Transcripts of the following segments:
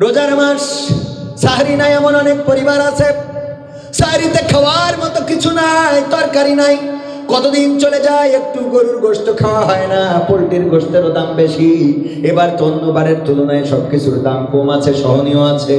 রোজার মাস, সাহরি নাই এমন অনেক পরিবার আছে, সাহরিতে খাওয়ার মতো কিছু নাই, তরকারি নাই, কতদিন চলে যায়, একটু গরুর গোশত খাওয়া হয় না, পোলট্রির গোশতেরও দাম বেশি। এবার তো অন্যবারের তুলনায় সবকিছুর দাম কম আছে, সহনীয় আছে।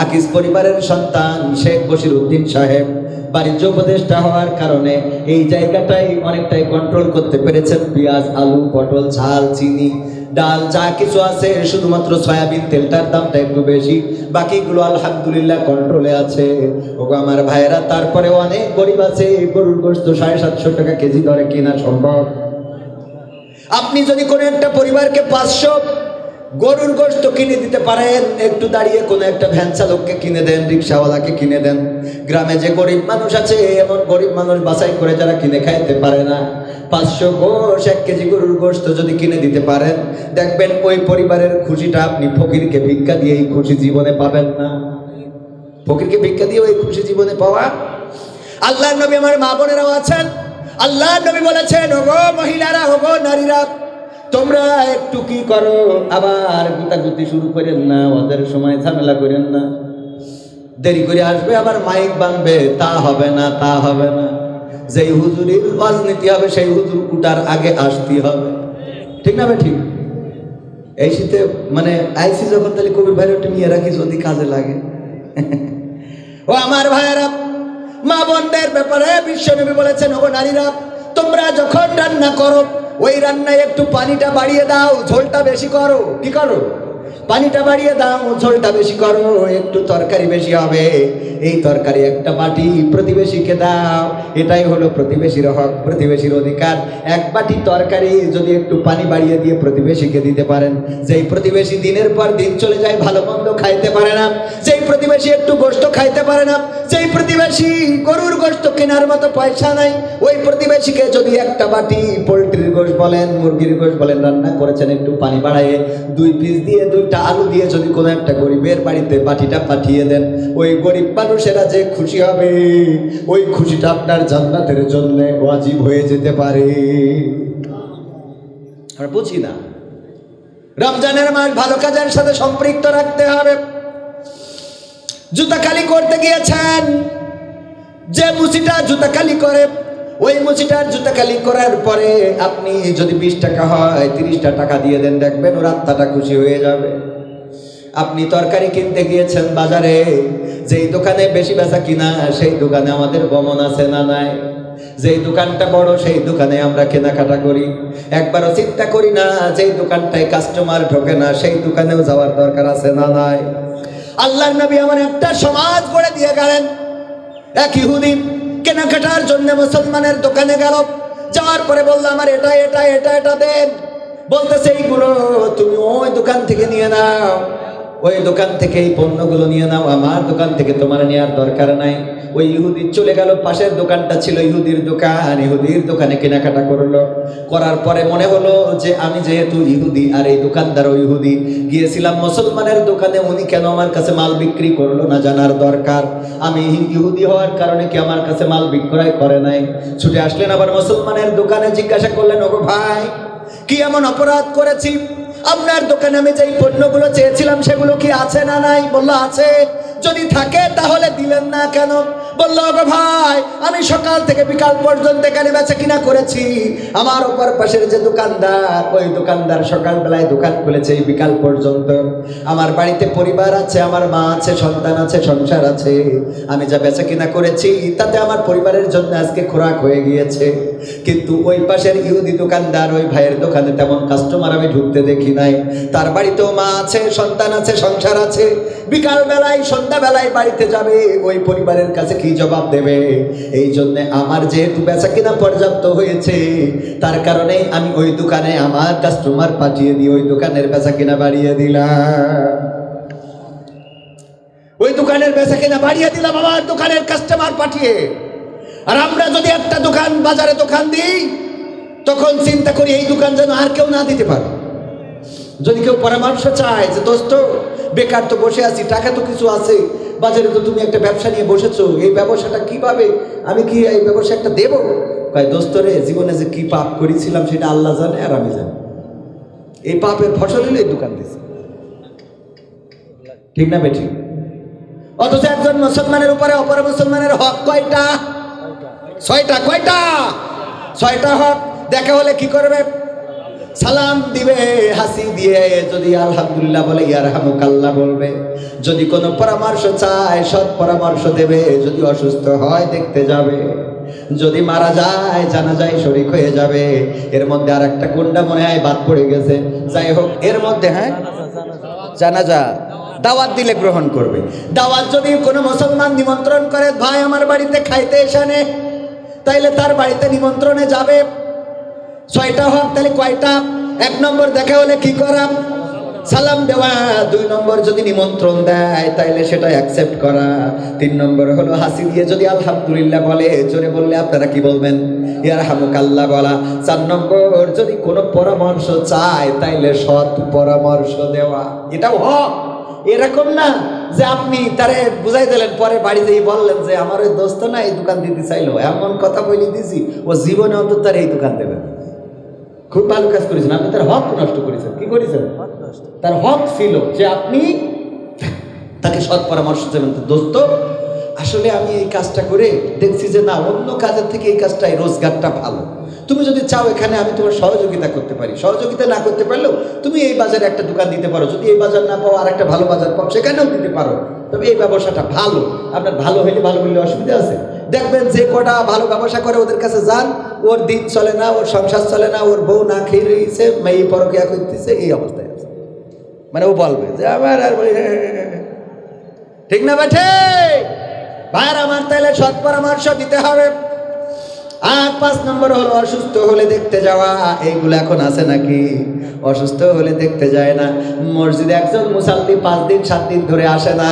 আকিস পরিবারের সন্তান শেখ বশির উদ্দিন সাহেব বাণিজ্য উপদেষ্টা হওয়ার কারণে এই জায়গাটাই অনেকটাই কন্ট্রোল করতে পেরেছেন। পেঁয়াজ, আলু, পটল, ঝাল, চিনি, ডাল যা কিছু আছে, শুধুমাত্র সয়াবিন তেলটার দামটা একটু বেশি, বাকিগুলো আলহামদুলিল্লাহ কন্ট্রোলে আছে। ওগো আমার ভাইয়েরা, তারপরে অনেক গরিব আছে, গরুর গোশত 750 টাকা কেজি দরে কেনা সম্ভব। আপনি যদি কোনো একটা পরিবারকে 500 গরুর গোশত কিনে দিতে পারেন, একটু দাঁড়িয়ে কোনো একটা ভ্যান চালককে কিনে দেন, রিক্সাওয়ালাকে কিনে দেন। গ্রামে যে গরিব মানুষ আছে, এমন গরিব মানুষ বাছাই করে যারা কিনে খাইতে পারে না, 500 গোশ 1 কেজি গরুর গোশত যদি কিনে দিতে পারেন, দেখবেন ওই পরিবারের খুশিটা আপনি ফকিরকে ভিক্ষা দিয়ে এই খুশি জীবনে পাবেন না। ফকিরকে ভিক্ষা দিয়ে ওই খুশি জীবনে পাওয়া। আল্লাহর নবী, আমার মা বোনেরাও আছেন, আল্লাহর নবী বলেছেন, ওগো মহিলারা, ওগো নারীরা, তোমরা একটু কি করো, আবার গুতাগুতি শুরু করেন না, ওদের সময় ঝামেলা করেন না। দেরি করে আসবে, আবার মাইক বানবে, তা হবে না, তা হবে না। যেই হুজুরের রাজনীতি হবে, সেই হুজুর উঠার আগে আসতে হবে, ঠিক না? ঠিক। এই শীতে মানে আইসি যখন, তাহলে কবির ভাইয়ের একটু নিয়ে রাখি, যদি কাজে লাগে। ও আমার ভাইয়েরা, মা বোনদের ব্যাপারে বিশ্বনবী বলেছেন, ওগো নারীরা, তোমরা যখন রান্না করো, ওই রান্নায় একটু পানিটা বাড়িয়ে দাও, ঝোলটা বেশি করো। কি করো? পানিটা বাড়িয়ে দাও, ঝোলটা বেশি করো, একটু তরকারি বেশি হবে। এই তরকারি একটা বাটি প্রতিবেশীকে দাও। এটাই হলো প্রতিবেশীর হক, প্রতিবেশীর অধিকার। 1 বাটি তরকারি যদি একটু পানি বাড়িয়ে দিয়ে প্রতিবেশীকে দিতে পারেন, যেই প্রতিবেশী দিনের পর দিন চলে যায়, ভালো মন্দ খাইতে পারে না, যেই প্রতিবেশী একটু গোশত খাইতে পারে না, যেই প্রতিবেশী গরুর গোশত কেনার মতো পয়সা নাই, ওই প্রতিবেশীকে যদি একটা বাটি পোলট্রির গোশত বলেন, মুরগির গোশত বলেন, রান্না করেছেন, একটু পানি বাড়াইয়ে 2 পিস দিয়ে 2টা আলু দিয়ে যদি কোনো একটা গরিবের বাড়িতে বাটিটা পাঠিয়ে দেন, ওই গরিব মানুষেরা যে খুশি হবে, ওই খুশিটা আপনার জান্নাতের জন্য ওয়াজিব হয়ে যেতে পারে। আমরা বুঝি না। রমজানের মাস ভালো কাজের সাথে সম্পৃক্ত রাখতে হবে। জুতা কালি করতে গিয়েছেন, যে মুচিটা জুতা কালি করে, ওই মুচিটার জুতা কালি করার পরে আপনি যদি 20 টাকা হয়, 30টা টাকা দিয়ে দেন, দেখবেন ওর আত্মাটা খুশি হয়ে যাবে। আপনি তরকারি কিনতে গিয়েছেন বাজারে, যেই দোকানে বেশি বেচা কিনা, সেই দোকানে আমাদের গমন আছে না নাই? যেই দোকানটা বড়, সেই দোকানে আমরা কেনাকাটা করি। একবারও চিন্তা করি না, যেই দোকানটায় কাস্টমার ঢোকে না, সেই দোকানেও যাওয়ার দরকার আছে না নাই? আল্লাহর নবী আমার একটা সমাজ গড়ে দিয়ে গেলেন। এক ইহুদি কেনাকাটার জন্য মুসলমানের দোকানে গেল, যাওয়ার পরে বলল, আমার এটা এটা এটা এটা দেন। বলতেছে, এইগুলো তুমি ওই দোকান থেকে নিয়ে নাও, ওই দোকান থেকে এই পণ্যগুলো নিয়ে নাও, আমার দোকান থেকে তোমার নেওয়ার দরকার নাই। ওই ইহুদি চলে গেল, পাশের দোকানটা ছিল ইহুদির দোকান, ইহুদির দোকানে কেনাকাটা করলো। করার পরে মনে হলো যে আমি যেহেতু ইহুদি আর এই দোকানদারও ইহুদি, গিয়েছিলাম মুসলমানের দোকানে, উনি কেন আমার কাছে মাল বিক্রি করলো না জানার দরকার। আমি ইহুদি হওয়ার কারণে কি আমার কাছে মাল বিক্রয় করে নাই? ছুটে আসলেন আবার মুসলমানের দোকানে, জিজ্ঞাসা করলেন, ওগো ভাই, কি এমন অপরাধ করেছি? আপনার দোকানে আমি যেই পণ্যগুলো চেয়েছিলাম, সেগুলো কি আছে না নাই? বললো, আছে। যদি থাকে তাহলে দিলেন না কেন? বললো, ওগো ভাই, আমি সকাল থেকে বিকাল পর্যন্ত এখানে বেচা কিনা করেছি। আমার ওপর পাশের যে দোকানদার, ওই দোকানদার সকালবেলায় দোকান খুলেছে এই বিকাল পর্যন্ত। আমার বাড়িতে পরিবার আছে, আমার মা আছে, সন্তান আছে, সংসার আছে। আমি যা বেচা কিনা করেছি, তাতে আমার পরিবারের জন্য আজকে খোরাক হয়ে গিয়েছে। কিন্তু ওই পাশের ইহুদি দোকানদার, ওই ভাইয়ের দোকানে তেমন কাস্টমার আমি ঢুকতে দেখি নাই। তার বাড়িতেও মা আছে, সন্তান আছে, সংসার আছে। বিকাল বেলায়, সন্ধ্যাবেলায় বাড়িতে যাবে, ওই পরিবারের কাছে কি জবাব দেবে? এই জন্য আমার যেহেতু বেচা কিনা পর্যাপ্ত হয়েছে, তার কারণে আমি ওই দোকানে আমার কাস্টমার পাঠিয়ে দিয়ে ওই দোকানের বেচা কিনা বাড়িয়ে দিলাম। ওই দোকানের বেচা কিনা বাড়িয়ে দিলাম আমার দোকানের কাস্টমার পাঠিয়ে। আর আমরা যদি একটা দোকান, বাজারে দোকান দিই, তখন চিন্তা করি এই দোকান যেন আর কেউ না দিতে পারে। যদি কেউ পরামর্শ চায় যে, দোস্ত, বেকার তো বসে আছি, টাকা তো কিছু আছে, বাজারে তো তুমি একটা ব্যবসা নিয়ে বসেছো, এই ব্যবসাটা কিভাবে, আমি কি এই ব্যবসা একটা দেবো? কয়, দোস্ত রে, জীবনে যে কি পাপ করেছিলাম সেটা আল্লাহ জানে আর আমি জানি। এই পাপের ফসল হলো এই দোকান দিয়েছে। ঠিক না বেঠি? অথচ একজন মুসলমানের উপরে অপর মুসলমানের হক কয়টা? 6টা। কয়টা? 6টা হক। দেখা হলে কি করবে? সালাম দিবে, হাসি দিয়ে যদি আলহামদুলিল্লাহ বলে ইয়ারহামুকাল্লাহ বলবে। যদি কোনো পরামর্শ চায় সৎ পরামর্শ দেবে। যদি অসুস্থ হয় দেখতে যাবে। যদি মারা যায় জানাজায় শরীক হয়ে যাবে। এর মধ্যে আর একটা গুন্ডা মনে হয় বাদ পড়ে গেছে। যাই হোক, এর মধ্যে হ্যাঁ জানাজা দাওয়াত দিলে গ্রহণ করবে। দাওয়াত যদি কোনো মুসলমান নিমন্ত্রণ করে, ভাই আমার বাড়িতে খাইতে এসানে, তাইলে তার বাড়িতে নিমন্ত্রণে যাবে। 6টা হক। তাহলে কয়টা? 1 নম্বর দেখা হলে কি করা? সালাম দেওয়া। 2 নম্বর যদি নিমন্ত্রণ দেয় তাইলে সেটা অ্যাকসেপ্ট করা। 3 নম্বর হলো হাসি দিয়ে যদি আলহামদুলিল্লাহ বলে, জোরে বললে আপনারা কি বলবেন? ইয়ারহামুকাল্লাহ বলা। 4 নম্বর যদি কোনো পরামর্শ চায় তাইলে সৎ পরামর্শ দেওয়া। এটাও হক। এরকম না যে আপনি তারে বুঝাই দিলেন, পরে বাড়ি যেয়ে বললেন যে আমার ওই দোস্ত না এই দোকান দিতে চাইলো, এমন কথা বলে দিছি ও জীবনে অন্তত তার এই দোকান দেবে। খুব ভালো কাজ করেছেন আপনি, তার হক নষ্ট করেছেন। কি করেছেন? তার হক ছিল যে আপনি তাকে সৎ পরামর্শ দেবেন। দোস্ত আসলে আমি এই কাজটা করে দেখছি যে না, অন্য কাজের থেকে এই কাজটাই রোজগারটা ভালো। তুমি যদি চাও এখানে আমি তোমার সহযোগিতা করতে পারি। সহযোগিতা না করতে পারলেও তুমি এই বাজারে একটা দোকান দিতে পারো। যদি এই বাজার না পাও আর একটা ভালো বাজার পাও, সেখানেও দিতে পারো। তবে এই ব্যবসাটা ভালো। আপনার ভালো হইলে ভালো বললে অসুবিধা আছে? দেখবেন যে কটা ভালো ব্যবসা করে ওদের কাছে যান, ওর দিন চলে না, ওর সংসার চলে না, ওর বউ না খেয়ে রয়েছে, মেয়ে পরকিয়া করতেছে, এই অবস্থায় আছে। মানে ও বলবে যে আমার আর ঠিক না বেঠে? ভাইয়ের আমার, তাইলে সৎ পরামর্শ দিতে হবে। আর 5 নম্বর হলো অসুস্থ হলে দেখতে যাওয়া। এইগুলো এখন আছে নাকি? অসুস্থ হলে দেখতে যায় না। মসজিদে একজন মুসাল্লি 5 দিন 7 দিন ধরে আসে না,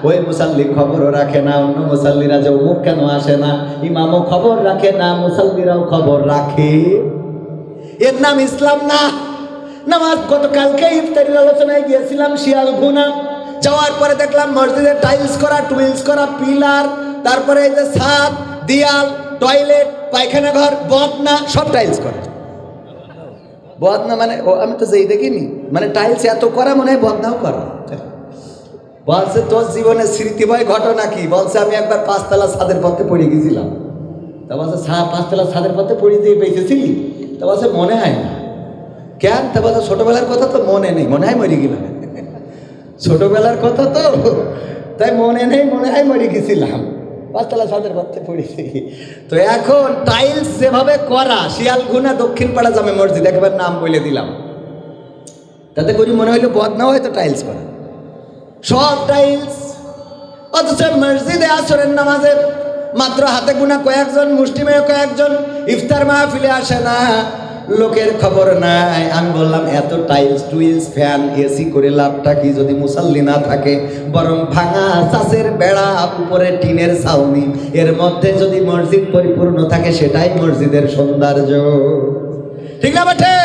ওই মুসাল্লি খবরও রাখে না অন্য মুসাল্লিরা যে অমুক কেন আসে না। ইমামও খবর রাখে না, মুসাল্লিরাও খবর রাখে। এর নাম ইসলাম না। নামাজ গতকালকে ইফতারির আলোচনায় গিয়েছিলাম শিয়ালঘুনা। যাওয়ার পরে দেখলাম মসজিদে টাইলস করা, টুইলস করা, পিলার, তারপরে এই যে ছাদ, দেয়াল, টয়লেট, পায়খানা ঘর, বদনা সব টাইলস করা। বদনা মানে আমি তো যেই দেখিনি, মানে টাইলস এত করা মনে হয় বদনাও করা। বলছে তোর জীবনের স্মৃতিময় ঘটনা কি? বলছে আমি একবার 5 তলা ছাদের পথে পড়ে গেছিলাম। তা বলছে 5 তলা ছাদের পথে পড়ে দিয়ে বেঁচেছিলি? তা বলছে মনে হয় না। কেন? তা বলছে ছোটবেলার কথা তো মনে নেই, মনে হয় মরে গেলাম। ছোটবেলার কথা তো তাই মনে নেই, মনে হয় মরে গেছিলাম। 5 তলা ছাদের পথে পড়েছি। তো এখন টাইলস যেভাবে করা, শিয়ালঘুনা দক্ষিণ পাড়া জামে মসজিদ, একবার নাম বলে দিলাম, তাতে করি মনে হইলো বদনা হয়তো টাইলস করা, সব টাইলস। অথচ মসজিদে আসরের নামাজে মাত্র হাতে গোনা কয়েকজন, মুষ্টিমেয় কয়েকজন ইফতার মাহফিলে আসে না, লোকের খবর নাই। আমি বললাম এত টাইলস, টুইলস, ফ্যান, এসি করে লাভটা কি যদি মুসাল্লি না থাকে? বরং ভাঙা চাষের বেড়া, উপরে টিনের ছাউনি, এর মধ্যে যদি মসজিদ পরিপূর্ণ থাকে সেটাই মসজিদের সৌন্দর্য। ঠিক না বাঠে?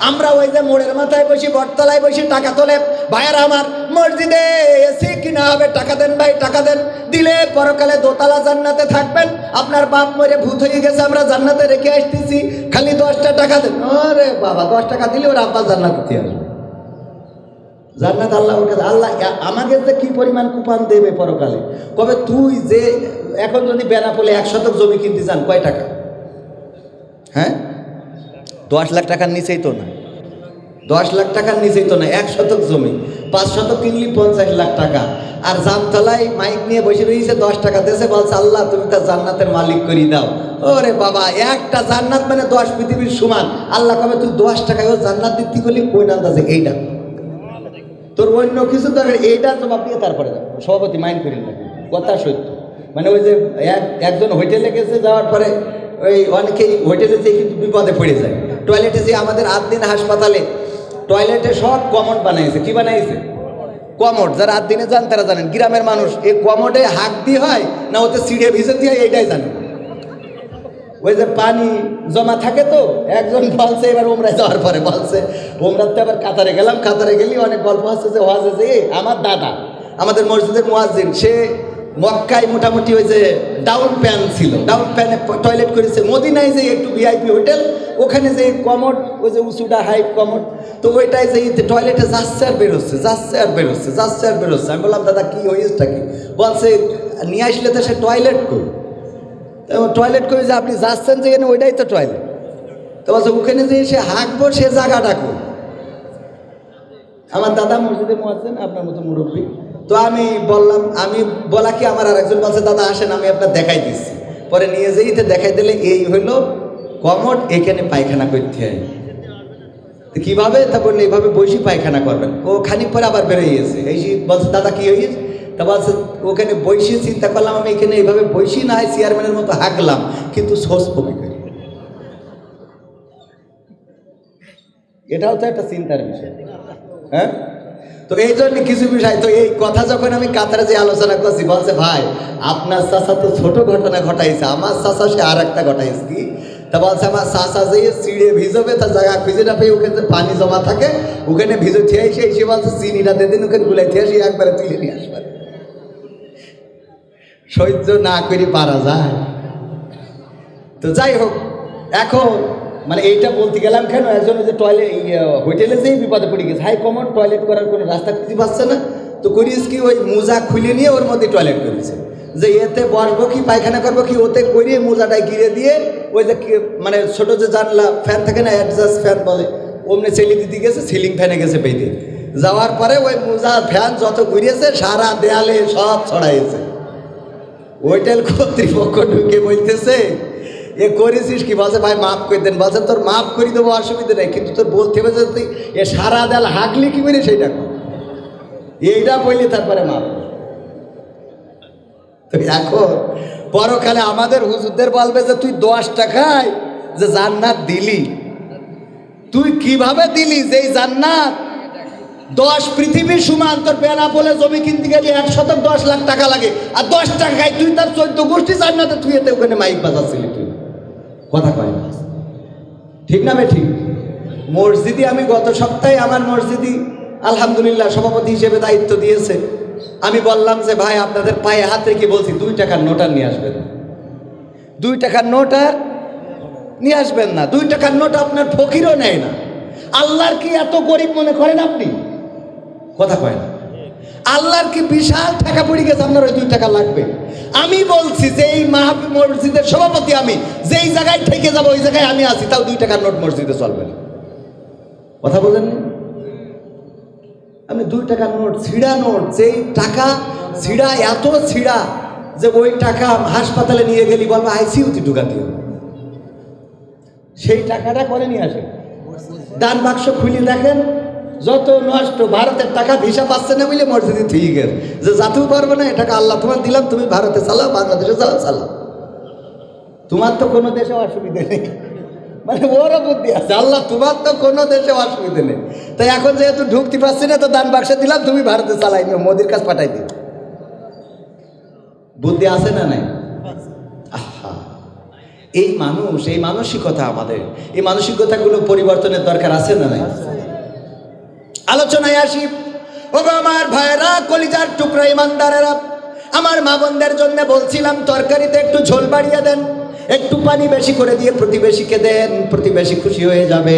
আমরা ওই যে মোড়ের মাথায় বসি, বটতলায় বসি, টাকা তোলে। ভাইয়েরা আমার, মসজিদে এসি কিনা হবে, টাকা দেন ভাই, টাকা দেন। দিলে পরকালে দোতলা জান্নাতে থাকবেন। আপনার বাপ মরে ভূত হয়ে গেছে, আমরা জান্নাতে রেখে আসতেছি, খালি 10টা টাকা দেন। আরে বাবা, 10 টাকা দিলে ওর আব্বা জান্নাতে দিয়ে আসবে। জান্নাত আল্লাহ ওর কাছে। আল্লাহ আমাকে যে কি পরিমাণ কুপান দেবে পরকালে। কবে তুই যে এখন যদি বেনাপোলে 1 শতক জমি কিনতে চান, কয় টাকা? হ্যাঁ, 10 লাখ টাকার নিচেই তো না। 10 লাখ টাকার নিচেই তো না 1 শতক জমি। 5 শতক কিনলি 50 লাখ টাকা। আর জামতলায় মাইক নিয়ে বসে রয়েছে, 10 টাকা দিয়েছে, বলছে আল্লাহ তুমি তার জান্নাতের মালিক করে দাও। ওরে বাবা, একটা জান্নাত মানে 10 পৃথিবীর সমান। আল্লাহ কবে তুই 10 টাকায় জান্নাত দিতে করলি, কই না আছে এইটা তোর অন্য কিছু দরকার, এইটা জবাব দিয়ে তারপরে যাবে। সভাপতি মাইন্ড করি না, কথা সত্য। মানে ওই যে একজন হোটেলে গেছে, যাওয়ার পরে ওই অনেকেই হোটেলে যেয়ে কিন্তু বিপদে পড়ে যায়। টয়লেটে যে আমাদের আদ্দিন হাসপাতালে টয়লেটে সব কমোড বানাইছে। কি বানাইছে? কমোড। যারা আদ্দিনে যান তারা জানেন। গ্রামের মানুষ এই কমোডে হাঁক দিয়ে হয় না ওতে সিঁড়ে ভিজে দিয়ে হয়, এইটাই জানে। ওই যে পানি জমা থাকে। তো একজন বলছে এবার ওমরায় যাওয়ার পরে বলছে, ওমরাতে আবার কাতারে গেলাম, কাতারে গেলি অনেক গল্প আছে যে ওয়াজে যে আমার দাদা আমাদের মসজিদের মুয়াজ্জিন, সে মক্কায় মোটামুটি ওই যে ডাউন প্যান ছিল, ডাউন প্যানে টয়লেট করেছে। মদিনায় যে একটু ভিআইপি হোটেল, ওখানে যে কমোড, ওই যে উঁচুটা হাইট কমোড, তো ওইটাই যে টয়লেটে যাচ্ছে আর বেরোচ্ছে, যাচ্ছে আর বেরোচ্ছে, যাচ্ছে আর বেরোচ্ছে। আমি বললাম দাদা কি হয়েছেটা কি? বলছে নিয়ে আসলে তো সে টয়লেট করি। টয়লেট করে যে আপনি যাচ্ছেন যেখানে ওইটাই তো টয়লেট। তো বলছে ওখানে যে সে হাঁকবো সে জায়গাটা করি। আমার দাদা মসজিদে মুয়াজ্জিন, আপনার মতো মুরব্বী। তো আমি বললাম, আমি বলা কি আমার আর একজন বলছে দাদা আসেন আমি আপনার দেখাই দিচ্ছি। পরে নিয়ে যেতে দেখাই দিলে এই হইলো কমোড, এখানে পায়খানা করতে হয়। তো কীভাবে? তা বললে এইভাবে বসি পায়খানা করবেন। ও খানিক পরে আবার বেরোয় গেছে, এই বলছে দাদা কি হয়েছে? তা বলছে ওখানে বসি চিন্তা করলাম আমি এখানে এইভাবে বসি না হয় চেয়ারম্যানের মতো হাঁকলাম, কিন্তু সোস পকি করি। এটাও তো একটা চিন্তার বিষয়, হ্যাঁ? তো এই জন্য কিছু বিষয়, তো এই কথা যখন আমি কাতারে যে আলোচনা করছি, বলছে ভাই আপনার চাচা তো ছোট ঘটনা ঘটাইছে, আমার চাচা সে আর একটা ঘটাইছে কি? তা বলছে আমার চাচা যে চিড়ে ভিজবে, তার জায়গা খুঁজে না পেয়ে ওখানে পানি জমা থাকে, ওখানে ভিজে খেয়ে এসে বলছে চিনিটা দিন ওখানে গুলাই খেয়ে এসে একবারে তুলে নিয়ে আসবে। সহ্য না করে পারা যায়। তো যাই হোক, এখন মানে এইটা বলতে গেলাম কেন, একজন যে টয়লেট হোটেলে যেই বিপদে পড়ে গেছে, হাই কমোড টয়লেট করার কোনো রাস্তা খুঁজে পাচ্ছে না। তো করিস কি ওই মোজা খুলে নিয়ে ওর মধ্যে টয়লেট করেছে, যে এতে বসবো কি পায়খানা করবো কি, ওতে করিয়ে মোজাটায় গিরে দিয়ে ওই যে মানে ছোটো যে জানলা ফ্যান থাকে না, অ্যাডজাস্ট ফ্যান বলে, অমনি চেলি দিতে গেছে, সিলিং ফ্যানে গেছে পেতে। যাওয়ার পরে ওই মোজা ফ্যান যত ঘুরিয়েছে সারা দেয়ালে সব ছড়াইছে। হোটেল কর্তৃপক্ষ ঢুকে বলতেছে এ করেছিস কি? বলছে ভাই মাফ করে দেন। বলছে তোর মাফ করে দেবো, অসুবিধা নেই, কিন্তু তোর বলতে হবে যে তুই এ সারা দেয়াল হাঁকলি কি করে সেইটা কর, এইটা বললি তারপরে মাফ। তো এখন পরকালে আমাদের হুজুরদের বলবে যে তুই 10 টাকায় যে জান্নাত দিলি, তুই কিভাবে দিলি? যে জান্নাত 10 পৃথিবীর সমান, তোর বেনাপোলে জমি কিনতে গেলে 1 শতক 10 লাখ টাকা লাগে, আর 10 টাকায় তুই তার 14 গোষ্ঠী জান্নাতে তুই এতে ওখানে মাইক বাজাচ্ছিলি। তুই কথা কয় না, ঠিক না? ঠিক। মসজিদে আমি গত সপ্তাহে আমার মসজিদে আলহামদুলিল্লাহ সভাপতি হিসেবে দায়িত্ব দিয়েছে। আমি বললাম যে ভাই আপনাদের পায়ে হাত রেখে বলছি 2 টাকার নোট আর নিয়ে আসবেন, 2 টাকার নোট আর নিয়ে আসবেন না। 2 টাকার নোট আপনার ফকিরও নেয় না। আল্লাহর কি এত গরিব মনে করেন আপনি? কথা কয় না। আল্লাহর কি বিশাল টাকা পড়ে গেছে আপনার ওই 2 টাকা লাগবে? আমি বলছি যে এই মাহফিল মসজিদের সভাপতি, আমি যেই জায়গায় থেকে যাবো ওই জায়গায় আমি আছি, তাও 2 টাকার নোট মসজিদে চলবে না। কথা বলেন না? আপনি 2 টাকার নোট, ছিঁড়া নোট, যেই টাকা ছিঁড়া, এত ছিঁড়া যে ওই টাকা হাসপাতালে নিয়ে গেলি বলবো আইসিইউতে ঢুকাতে হবে, সেই টাকাটা করে নিয়ে আসে। দান বাক্স খুলে দেখেন যত নষ্ট, ভারতের টাকা ভিসা পাচ্ছে না বলে মসজিদে ঠিক আছে, যে যাতেও পারবে না, এটাকে আল্লাহ তোমার দিলাম, তুমি ভারতে চালাও, বাংলাদেশে চালাও, তোমার তো কোনো দেশে অসুবিধা নেই। মানে ওরও বুদ্ধি আছে, আল্লাহ তোমার তো কোনো দেশে অসুবিধা নেই, তাই এখন যেহেতু ঢুকতে পারছি না তো দান বাক্সে দিলাম, তুমি ভারতে চালাই নিও, মোদির কাছে পাঠাই দিও। বুদ্ধি আছে না নাই? আহা, এই মানুষ, এই মানসিকতা, আমাদের এই মানসিকতাগুলো পরিবর্তনের দরকার আছে না নাই? আলোচনায় আসি। ও আমার ভাইরা, কলিজার টুকরা ইমানদারেরা, আমার মা বোনদের জন্য বলছিলাম তরকারিতে একটু ঝোল বাড়িয়ে দেন, একটু পানি বেশি করে দিয়ে প্রতিবেশীকে দেন, প্রতিবেশী খুশি হয়ে যাবে,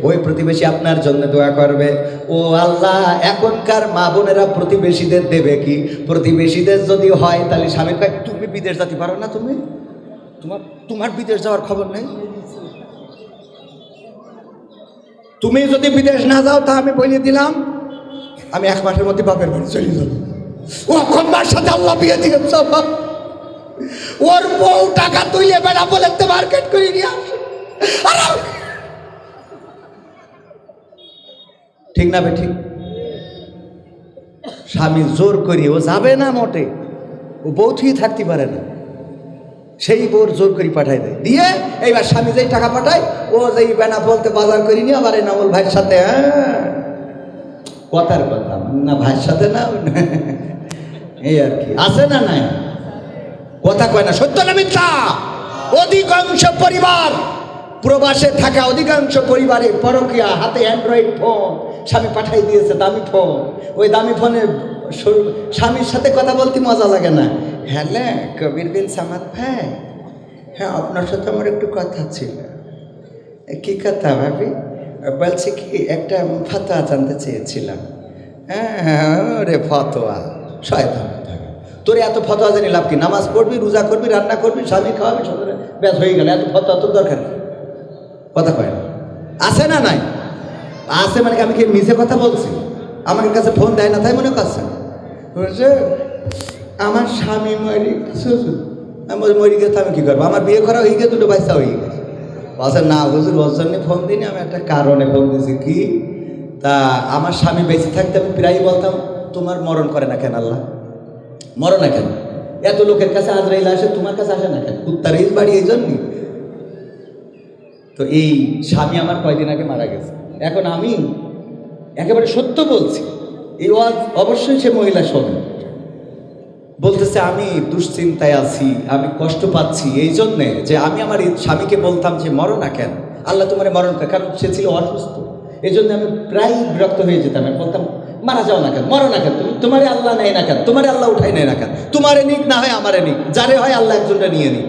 ওই প্রতিবেশী আপনার জন্য দোয়া করবে। ও আল্লাহ, এখনকার মা বোনেরা প্রতিবেশীদের দেবে কি? প্রতিবেশীদের যদি হয় তাহলে স্বামী কয় তুমি বিদেশ যেতে পারো না, তুমি তোমার বিদেশ যাওয়ার খবর নেই, তুমি যদি বিদেশ না যাও তা আমি বলে দিলাম আমি 1 মাসের মধ্যে বাপের বাড়ি চলে যাব। ও এখন মার সাথে আল্লাহ বিয়ে দিয়ে ওর বউ টাকা তুলে বেড়া বলে মার্কেট করে নিয়ে আসে, ঠিক না? ঠিক। স্বামী জোর করি ও যাবে না মোটে, ও বউ থুই থাকতে পারে না, সেই বউর জোর করে পাঠাই দেয়, দিয়ে এইবার স্বামী যেই টাকা পাঠায় ও যেই বেনা বলতে বাজার করি নিয়ে আবার এই নামল ভাইয়ের সাথে, কথার কথা না, ভাইয়ের সাথে না, এই আর কি, আছে না নাই? কথা কয় না, সত্য না মিথ্যা? অধিকাংশ পরিবার, প্রবাসে থাকা অধিকাংশ পরিবারে পরকীয়া, হাতে অ্যান্ড্রয়েড ফোন, স্বামী পাঠাই দিয়েছে দামি ফোন, ওই দামি ফোনে স্বামীর সাথে কথা বলতে মজা লাগে না। হ্যালো কবির বিন সামাদ ভাই, হ্যাঁ আপনার সাথে আমার একটু কথা ছিল। কি কথা ভাবি? বলছি কি একটা ফতোয়া জানতে চেয়েছিলাম। হ্যাঁ রে ফতোয়া, শয়তান থাকে তোর। এত ফতোয়া জানি লাভ কি? নামাজ পড়বি, রোজা করবি, রান্না করবি, স্বামী খাওয়াবি, সকালে ব্যাস হয়ে গেল। এত ফতোয়া তোর দরকার নেই। কথা কয় না, আছে না নাই? আছে মানে আমি কি মিছে কথা বলছি? আমার কাছে ফোন দেয় না তাই মনে করছে? বুঝছে আমার স্বামী মরি আমার মরি গেছে, আমি কী করবো? আমার বিয়ে করা হয়ে গেছে, দুটো বাচ্চা হয়ে গেছে। বলছে না হুজুর ওর জন্য ফোন দিইনি, আমি একটা কারণে ফোন দিয়েছি। কি? তা আমার স্বামী বেঁচে থাকতে আমি প্রায়ই বলতাম তোমার মরণ করে না কেন আল্লাহ? মরো না কেন? এত লোকের কাছে আজরাইল আসে, তোমার কাছে আসে না কেন? উত্তর এই বাড়ি এই জন্যই। তো এই স্বামী আমার কয়দিন আগে মারা গেছে। এখন আমি একেবারে সত্য বলছি, এই ওয়াজ অবশ্যই সে মহিলা শোনে। বলতেছে আমি দুশ্চিন্তায় আছি, আমি কষ্ট পাচ্ছি এই জন্যে যে আমি আমার স্বামীকে বলতাম যে মরো না কেন আল্লাহ তোমার মরণ, কারণ সে ছিল অসুস্থ। এই জন্য আমি প্রায় বিরক্ত হয়ে যেতাম। আমি বলতাম মারা যাও না কেন, মরো না কেন, তুমি তোমারে আল্লাহ নেয় না কেন, তোমারে আল্লাহ উঠাই নেয় না কেন, তোমারে নিক না হয় আমারে নিক, যারে হয় আল্লাহ একজনটা নিয়ে নিক।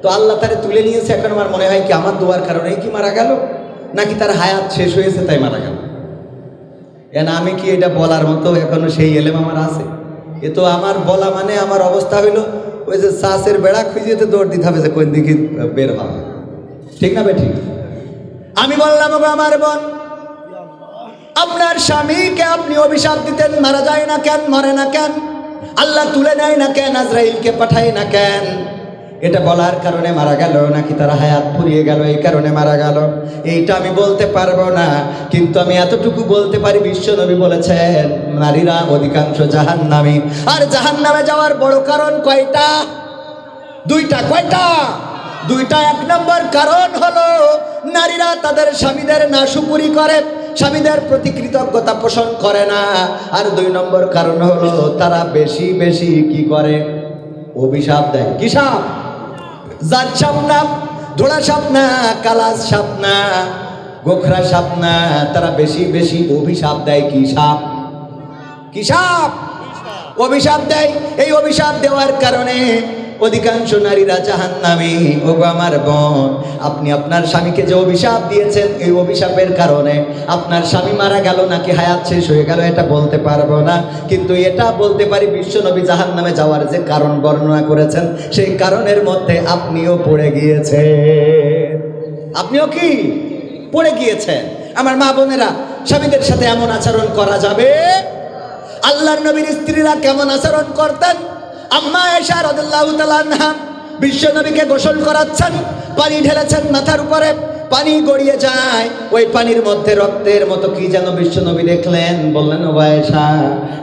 তো আল্লাহ তারে তুলে নিয়েছে। এখন আমার মনে হয় কি আমার দোয়ার কারণেই কি মারা গেল, নাকি তার হায়াত শেষ হয়েছে তাই মারা গেল? আমি কি এটা বলার মতো এখনো সেই এলেম আমার আছে? এ তো আমার বলা মানে আমার অবস্থা হইলো ওই যে চাষের বেড়া খুঁজিয়ে দৌড় দিতে হবে যে কোন দিকে বের হবে। ঠিক না বেঠিক? আমি বললাম আমার বোন, আপনার স্বামীকে আপনি অভিশাপ দিতেন, মারা যায় না কেন, মরে না কেন, আল্লাহ তুলে নেয় না কেন, আজরাইলকে পাঠায় না কেন? এটা বলার কারণে মারা গেল নাকি তার হায়াত ফুরিয়ে গেল এই কারণে মারা গেল, এইটা আমি বলতে পারবো না। কিন্তু আমি এতটুকু বলতে পারি, বিশ্বনবী বলেছেন নারীরা অধিকাংশ জাহান্নামী। আর জাহান্নামে যাওয়ার বড় কারণ কয়টা? দুইটা। কয়টা? দুইটা। এক নম্বর কারণ হলো নারীরা তাদের স্বামীদের নাশুকুরি করে, স্বামীদের প্রতি কৃতজ্ঞতা পোষণ করে না। আর দুই নম্বর কারণ হলো তারা বেশি বেশি কি করে? অভিশাপ দেয়। কি সাপ? জাত সাপ না, ধোড়া সাপ না, কালাস সাপ না, গোখরা সাপ না, তারা বেশি বেশি অভিশাপ দেয়। কি সাপ? কি সাপ? অভিশাপ দেয়। এই অভিশাপ দেওয়ার কারণে অধিকাংশ নারীরা জাহান্নামী। ওগো আমার বোন, আপনি আপনার স্বামীকে যে অভিশাপ দিয়েছেন, এই অভিশাপের কারণে আপনার স্বামী মারা গেল নাকি হায়াত শেষ হয়ে গেল এটা বলতে পারবো না, কিন্তু এটা বলতে পারি বিশ্বনবী জাহান্নামে যাওয়ার যে কারণ বর্ণনা করেছেন সেই কারণের মধ্যে আপনিও পড়ে গিয়েছেন। আপনিও কি পড়ে গিয়েছেন? আমার মা বোনেরা, স্বামীদের সাথে এমন আচরণ করা যাবে? আল্লাহর নবীর স্ত্রীরা কেমন আচরণ করতেন? আম্মা আয়েশা রাদিয়াল্লাহু তাআলা আনহা বিশ্ব নবীকে গোসল করাচ্ছেন, পানি ঢেলেছেন মাথার উপরে, পানি গড়িয়ে যায়, ওই পানির মধ্যে রক্তের মতো কি যেন বিশ্ব নবী দেখলেন। বললেন ও আয়েশা,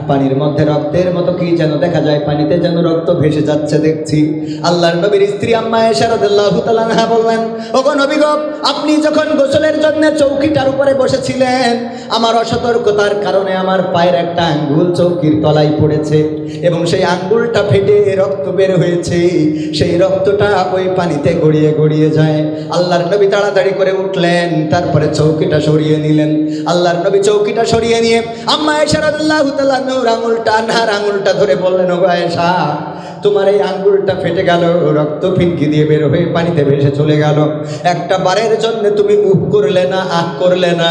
পানির মধ্যে রক্তের মতো কি যেন দেখা যায়, পানিতে যেন রক্ত ভেসে যাচ্ছে দেখছি। আল্লাহর নবীর স্ত্রী আম্মা আয়েশা রাদিয়াল্লাহু তাআলা আনহা বললেন, ওগো নবী গো, আপনি যখন গোসলের জন্য চৌকিটার উপরে বসেছিলেন, আমার অসতর্কতার কারণে আমার পায়ের একটা আঙ্গুল চৌকির তলায় পড়েছে এবং সেই আঙ্গুলটা ফেটে রক্ত বের হয়েছে। সেই রক্তটা ওই পানিতে গড়িয়ে গড়িয়ে যায়। আল্লাহর নবী তাড়াতাড়ি করে উঠলেন, তারপরে চৌকিটা সরিয়ে নিলেন। আল্লাহর নবী চৌকিটা সরিয়ে নিয়ে আম্মা আয়েশা রাদিয়াল্লাহু তাআলা আনহার আঙুলটা, আনহার আঙুলটা ধরে বললেন, ওগো আয়েশা, তোমার এই আঙ্গুলটা ফেটে গেল, রক্ত ফিনকি দিয়ে বের হয়ে পানিতে ভেসে চলে গেল। একটা বারের জন্য তুমি উফ করলে না, আহ করলে না,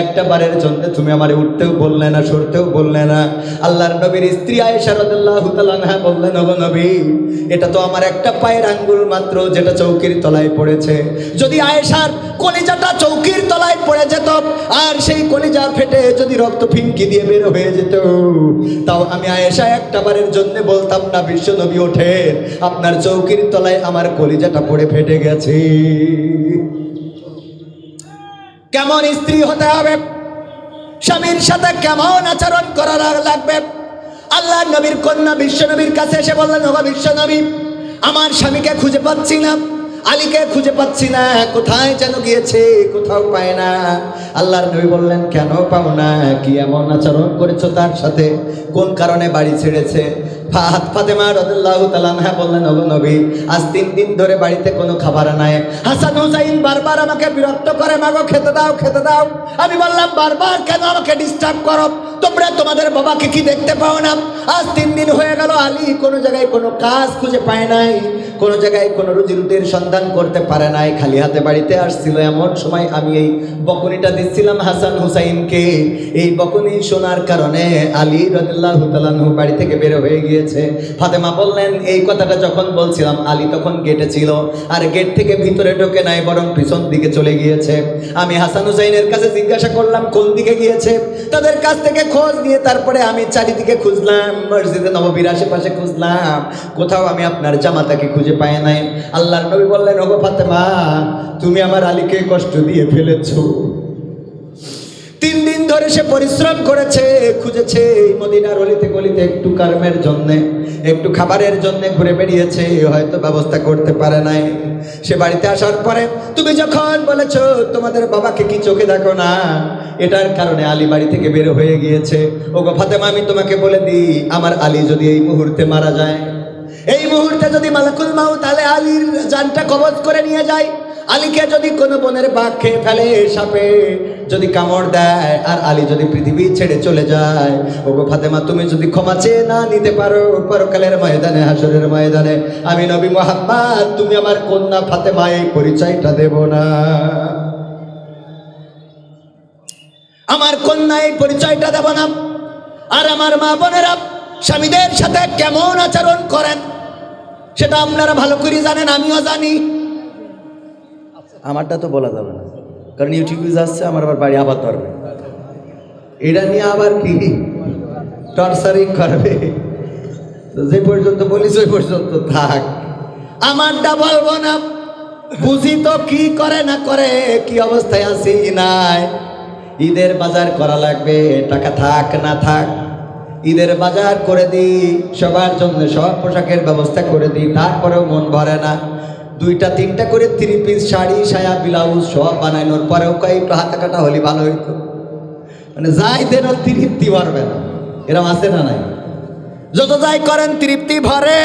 একটা বারের জন্য তুমি আমারে উঠতেও বললে না, সরতেও বললে না। আল্লাহর নবীর স্ত্রী আয়েশা রাদিয়াল্লাহু তাআলা আনহা বললেন, ওগো নবী, এটা তো আমার একটা পায়ের আঙ্গুল মাত্র, যেটা চৌকির তলায় পড়েছে। যদি আয়েশার কলিজাটা চৌকির তলায় পড়ে যেত আর সেই কলিজা ফেটে যদি রক্ত ফিনকি দিয়ে বের হয়ে যেত, তাও আমি আয়েশা একটা বারের জন্য বলতাম না, বিশ্ব নবী ওঠেন, আপনার চৌকির তলায় আমার কলিজাটা পড়ে ফেটে গেছে। কেমন স্ত্রী হতে হবে, স্বামীর সাথে কেমন আচরণ করা লাগবে? আল্লাহ নবীর কন্যা বিশ্ব নবীর কাছে এসে বললেন, ওগো বিশ্ব নবী, আমার স্বামীকে খুঁজে পাচ্ছি না, আলীকে খুঁজে পাচ্ছি না, কোথায় যেন গিয়েছে, কোথাও পায় না। আল্লাহর নবী বললেন, কেন পাও না? কি এমন আচরণ করেছো তার সাথে? কোন কারণে বাড়ি ছেড়েছে? ফাতেমা রাদিয়াল্লাহু তাআলা আনহা বললেন, ওগো নবী, আজ 3 দিন ধরে বাড়িতে কোনো খাবার নাই। হাসান হুসাইন বারবার আমাকে বিরক্ত করে, মাগো খেতে দাও খেতে দাও। আমি বললাম, বারবার কেন আমাকে ডিস্টার্ব করো? তোমরা তোমাদের বাবাকে কি দেখতে পাও না? আজ 3 দিন হয়ে গেল, আলী কোনো জায়গায় কোনো কাজ খুঁজে পায় নাই, কোনো জায়গায় কোনো রুজি রুটির সন্ধান করতে পারে নাই, খালি হাতে বাড়িতে আসছিল। এমন সময় আমি এই বকুনিটা দিচ্ছিলাম হাসান হুসাইনকে। এই বকুনি শোনার কারণে আলী রাদিয়াল্লাহু তাআলা আনহু বাড়ি থেকে বের হয়ে গিয়েছে। ফাতেমা বললেন, এই কথাটা যখন বলছিলাম আলী তখন গেটে ছিল, আর গেট থেকে ভিতরে ঢোকে নাই, বরং পিছন দিকে চলে গিয়েছে। আমি হাসান হুসাইনের কাছে জিজ্ঞাসা করলাম কোন দিকে গিয়েছে। তাদের কাছ থেকে খোঁজ নিয়ে তারপরে আমি চারিদিকে খুঁজলাম, মসজিদে নববীর আশেপাশে খুঁজলাম, কোথাও আমি আপনার জামাতাকে খুঁজে পাই নাই। আল্লাহর নবী বললেন, ওগো ফাতেমা, তুমি আমার আলীকে কষ্ট দিয়ে ফেলেছো। 3 দিন ধরে সে পরিশ্রম করেছে, খুঁজেছে এই মদিনার অলিতে গলিতে, একটু কর্মের জন্য, একটু খাবারের জন্য ঘুরে বেরিয়েছে, হয়তো ব্যবস্থা করতে পারে নাই। সে বাড়িতে আসার পরে তুমি যখন বলেছো তোমাদের বাবাকে কি চোখে দেখো না, এটার কারণে আলী বাড়ি থেকে বের হয়ে গিয়েছে। ওগো ফাতেমা, আমি তোমাকে বলে দিই, আমার আলী যদি এই মুহূর্তে মারা যায়, এই মুহূর্তে যদি মালাকুল মাউত তাহলে আলীর জানটা কবজ করে নিয়ে যায়, আলীকে যদি কোনো বনের বাঘ খেয়ে ফেলে, সাপে যদি কামড় দেয়, আর আলী যদি পৃথিবী ছেড়ে চলে যায়, ওগো ফাতেমা, তুমি যদি ক্ষমা চেয়ে না নিতে পারো পরকালের ময়দানে, হাসরের ময়দানে, আমি নবী মুহাম্মদ, তুমি আমার কন্যা ফাতেমা এই পরিচয়টা দেব না। আমার কন্যা এই পরিচয়টা দেব না। আর আমার মা বোনেরা স্বামীদের সাথে কেমন আচরণ করেন সেটা আপনারা ভালো করে জানেন, আমিও জানি। আমারটা তো বলা যাবে না, কারণ ইউটিউবে যাচ্ছে, আমার আবার বাড়ি আবার ধরবে, এটা নিয়ে আবার কি টর্চারিং করবে। তো যে পর্যন্ত বলিস ওই পর্যন্ত থাক, আমারটা বলবো না। বুঝি তো কি করে না করে, কি অবস্থায় আছি নাই। ঈদের বাজার করা লাগবে, টাকা থাক না থাক, ঈদের বাজার করে দিই, সবার জন্য সব পোশাকের ব্যবস্থা করে দিই, তারপরেও মন ভরে না। 2টা 3টা করে 3 পিস শাড়ি, সায়া, ব্লাউজ সব বানানোর পরেও একটু হাতে কাটা হলে ভালো হইতো। মানে যাই দেন তৃপ্তি ভরবে না, এরকম আছে না নাই? যত যাই করেন তৃপ্তি ভরে,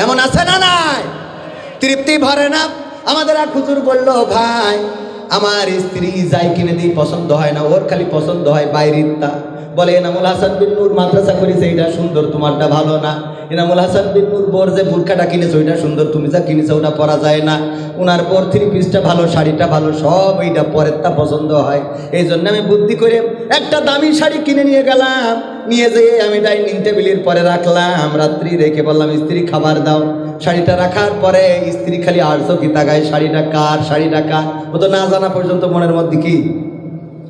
এমন আছে না নাই? তৃপ্তি ভরে না। আমাদের এক হুজুর বলল, ভাই আমার স্ত্রী যাই কিনে দিই পছন্দ হয় না, ওর খালি পছন্দ হয় বাইরের তা। বলে, এনামুল হাসান বিন নূর মাদ্রাসা করেছে, এটা সুন্দর, তোমারটা ভালো না। এনামুল হাসান বিন নূর বোর যে বুরকাটা কিনেছে ওইটা সুন্দর, তুমি যা কিনেছো ওটা পরা যায় না। ওনার বোর 3 পিসটা ভালো, শাড়িটা ভালো, সব এইটা পরেরটা পছন্দ হয়। এই জন্য আমি বুদ্ধি করে একটা দামি শাড়ি কিনে নিয়ে গেলাম, নিয়ে যেয়ে আমি ডাইনিং টেবিলের পরে রাখলাম। রাত্রি রেখে বললাম, স্ত্রী খাবার দাও। শাড়িটা রাখার পরে স্ত্রী খালি আড়ছো কি তাকায়, শাড়িটা কার, শাড়িটা কার। ও তো না জানা পর্যন্ত মনের মধ্যে কি,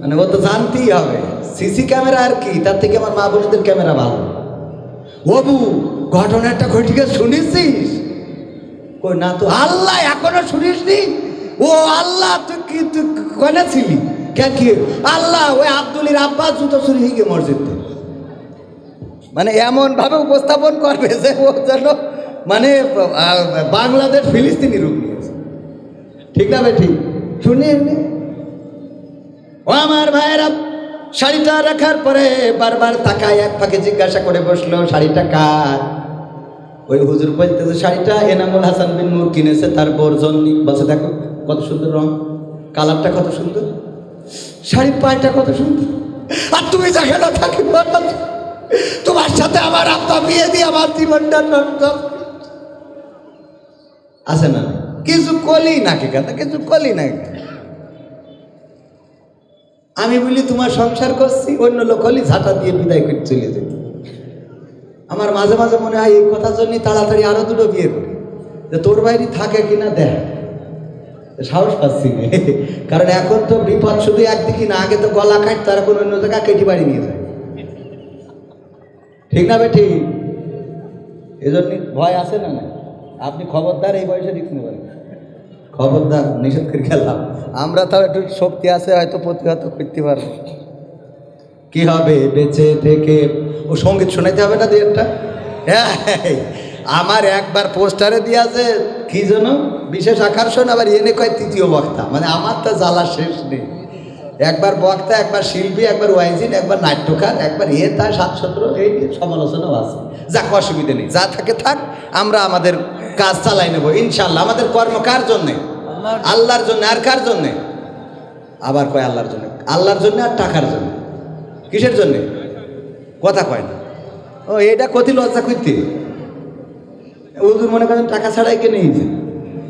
মানে ও তো জানতেই হবে। সিসি ক্যামেরা আর কি, তার থেকে আমার মা বোনদের ক্যামেরা ভালো। বাবু ঘটনাটা ঘটিকে শুনেছিস? কই না তো। আল্লাহ এখনো শুনিসনি? ও আল্লাহ, তুই কি তুই কনে ছিলি? কেন কি আল্লাহ, ওই আব্দুলের আব্বাস জুতো চুরি হয়ে গিয়ে মসজিদে। মানে এমন ভাবে উপস্থাপন করবে যে ও যেন মানে বাংলাদেশ ফিলিস্তিনি রূপ নিয়েছে। ঠিক না ভাই? ঠিক শুনি এমনি। ও আমার ভাইয়েরা, শাড়িটা রাখার পরে বারবার তাকায়, এক ফাঁকে জিজ্ঞাসা করে বসলো, শাড়িটা কার? ওই হুজুর বলতেছে, শাড়িটা এনামুল হাসান বিন নূর কিনেছে তার বোর জন্য। বসে দেখো কত সুন্দর রং, কালারটা কত সুন্দর, শাড়ির পায়টা কত সুন্দর। আর তুমি যাকে না থাকি, তোমার সাথে আমার আব্বা বিয়ে দিয়ে আমার জীবনটা নষ্ট আছে না? কিছু কলি নাকি কথা, কিছু কলি নাকি। আমি বলি তোমার সংসার করছি, অন্য লোক হলি ঝাঁটা দিয়ে বিদায় করে চলে যেত। আমার মাঝে মাঝে মনে হয় এই কথার জন্যই তাড়াতাড়ি আরো 2টো বিয়ে করি, যে তোর বাইরে থাকে কিনা দেখ। সাহস পাচ্ছি না, কারণ এখন তো বিপদ শুধু একদিকে না, আগে তো গলা কাট, তারা কোনো অন্য জায়গা কেটে বাড়ি নিয়ে যায়। ঠিক না বেঠি? এজন্য ভয় আছে না? না আপনি খবরদার এই বয়সে রিস্ক নেবেন, খবরদার, নিষেধ করে গেলাম। আমরা তাও একটু শক্তি আছে, হয়তো প্রতিহত করতে পারবো। কি হবে বেঁচে থেকে? ও সঙ্গীত শোনাইতে হবে না? 2-একটা আমার একবার পোস্টারে দিয়েছে কি যেন বিশেষ আকর্ষণ, আবার এনে কয় 3য় বক্তা। মানে আমার তো জ্বালা শেষ নেই। একবার বক্তা, একবার শিল্পী, একবার ওয়াইজিন, একবার নাট্যকার, একবার তার 7-17 এই সমালোচনাও আছে। যাক, অসুবিধে নেই, যা থাকে থাক, আমরা আমাদের কাজ চালাই নেব ইনশাল্লাহ। আমাদের কর্ম কার জন্যে? আল্লাহর জন্য। আর কার জন্যে? আবার কয় আল্লাহর জন্য। আল্লাহর জন্য আর টাকার জন্য। কিসের জন্যে? কথা কয় না। ও এটা কতি লজ্জা করতে, ওদের মনে করেন টাকা ছাড়াই কে নেই,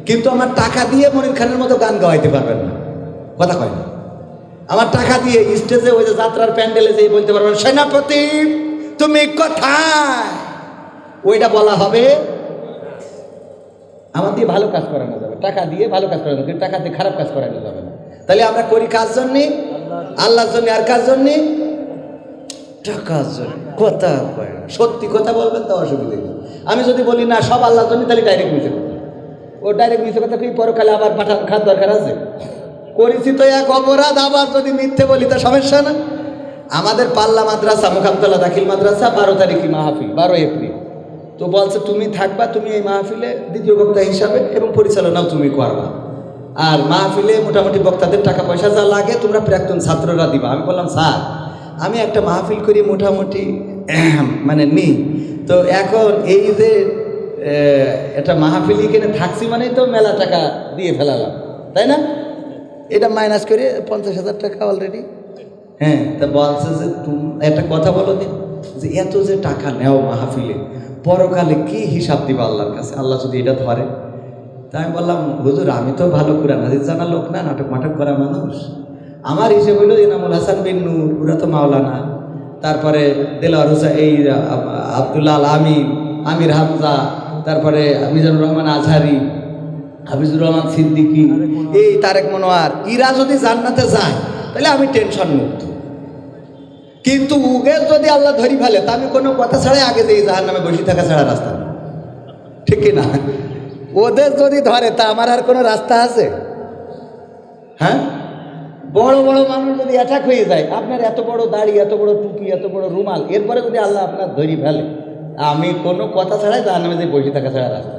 কিন্তু আমার টাকা দিয়ে মনির খানের মতো গান গাওয়াইতে পারবেন না। কথা কয় না। আমার টাকা দিয়ে স্টেজে ওই যে যাত্রার প্যান্ডেলে যেই বলতে পারবেন, সেনাপতি তুমি কোথায়, ওইটা বলা হবে। আমার দিয়ে ভালো কাজ করানো যাবে, টাকা দিয়ে ভালো কাজ করানো যাবে, টাকা দিয়ে খারাপ কাজ করানো যাবে না। তাহলে আমরা করি কার জন্যে? আল্লাহর জন্য। আর কার জন্যে? টাকার জন্য। কথা কয় না। সত্যি কথা বলবেন তো অসুবিধা নেই। আমি যদি বলি না সব আল্লাহর জন্য, তাহলে ডাইরেক্ট মিশে কথা। ও ডাইরেক্ট মিশে কথা কি পরকালে আবার পাঠান খাত দরকার আছে? করেছি তো এক অপরাধ, আবার যদি মিথ্যে বলি তা সমস্যা না। আমাদের পাল্লা মাদ্রাসা, মুকামতলা দাখিল মাদ্রাসা 12 তারিখে মাহফিল, 12 এপ্রিল। তো বলছে তুমি থাকবা, তুমি এই মাহফিলে দ্বিতীয় বক্তা হিসাবে, এবং পরিচালনাও তুমি করবা। আর মাহফিলে মোটামুটি বক্তাদের টাকা পয়সা যা লাগে তোমরা প্রাক্তন ছাত্ররা দিবা। আমি বললাম স্যার, আমি একটা মাহফিল করি মোটামুটি মানে নিই, তো এখন এই যে একটা মাহফিল কিনে থাকছি মানেই তো মেলা টাকা দিয়ে ফেলালাম, তাই না? এটা মাইনাস করে 50,000 টাকা অলরেডি। হ্যাঁ, তা বলছে যে তুমি একটা কথা বলো দিন, যে এত যে টাকা নেও মাহফিলে, পরকালে কি হিসাব দিবা আল্লাহর কাছে, আল্লাহ যদি এটা ধরে? তা আমি বললাম হুজুর, আমি তো ভালো কোরআন হাদিস জানা লোক না, নাটক মাটক করা মানুষ। আমার হিসেবে হইল ইনামুল হাসান বিন নূর, ওরা তো মাওলানা, তারপরে দেলোয়ার হোসেন, এই আব্দুল্লাহ আল আমিন, আমির হামজা, তারপরে মিজানুর রহমান আজহারি, হাফিজুর রহমান সিদ্দিকী, এই তারেক মনোয়ার, ইরা যদি জান্নাতে যায় তাহলে আমি টেনশন মুক্ত। কিন্তু উগে যদি আল্লাহ ধরি ফেলে, তা আমি কোনো কথা ছাড়াই আগে যে জাহান্নামে বসে থাকা ছাড়া রাস্তা নেই, ঠিক কি না? ওদের যদি ধরে তা আমার আর কোনো রাস্তা আছে? হ্যাঁ, বড় বড় মানুষ যদি অ্যাটাক হয়ে যায়, আপনার এত বড় দাড়ি, এত বড় টুপি, এত বড় রুমাল, এরপরে যদি আল্লাহ আপনার ধরি ফেলে, আমি কোনো কথা ছাড়াই জাহান্নামে যে বসে থাকা ছাড়া রাস্তা।